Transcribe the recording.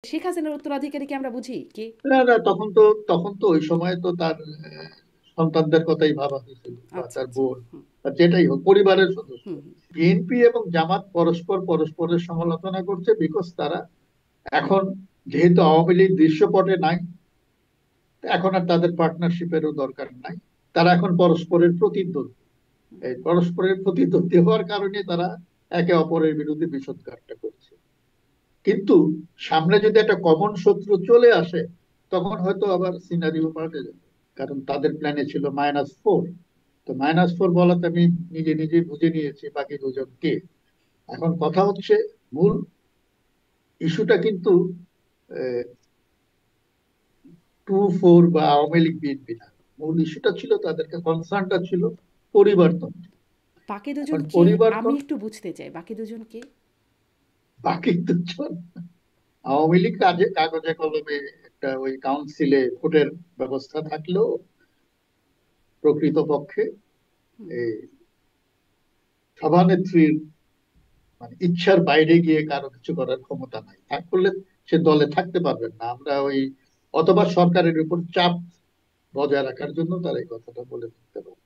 শেখ হাসিনার উত্তরাধিকারীকে আমরা বুঝি কি? না না, তখন তো ওই সময় তো তার সন্তানদের কথাই ভাবা হয়েছিল, বা আচ্ছা তার আচ্ছা। বোন, হুম বা যেটাই হোক, পরিবারের সদস্য। হুম হুম। বিএনপি এবং জামাত পরস্পরের সমালোচনা করছে, বিকজ তারা এখন, যেহেতু আওয়ামী লীগ দৃশ্যপটে নাই, এখন আর তাদের পার্টনারশিপেরও দরকার নাই। তারা এখন পরস্পরের প্রতিদ্বন্দ্বী। এই পরস্পরের প্রতিদ্বন্দ্বী হওয়ার কারণে তারা একে অপরের বিরুদ্ধে বিষোদগারটা করছে। কিন্তু সামনে যদি একটা কমন শত্রু চলে আসে, তখন হয়তো আবার সিনারিও পাল্টে যাবে। কারণ তাদের প্ল্যানে ছিল -4। তো -4 বলাতে আমি নিজে নিজেই বুঝে নিয়েছি বাকি দুজন কে। এখন কথা হচ্ছে, মূল ইস্যুটা কিন্তু 2-4 বা আওয়ামী লীগ বিএনপি না। মূল ইস্যুটা ছিল, তাদেরকে কনসার্নটা ছিল পরিবারতন্ত্র। বাকি এখন দুজনকে আমি পরিবারতন্ত্র, একটু বুঝতে চাই, বাকি দুজনকে। বাকি দুজন আওয়ামী লীগ কাজে কাগজে কলমে একটা ওই কাউন্সিলে ভোটের ব্যবস্থা থাকলেও প্রকৃতপক্ষে এই সভানেত্রীর মানে ইচ্ছার বাইরে গিয়ে কারো কিছু করার ক্ষমতা নাই। থাক করলে সে দলে থাকতে পারবেন না। আমরা ওই, অথবা সরকারের উপর চাপ বজায় রাখার জন্য তারা এই কথাটা বলে থাকতে পারে।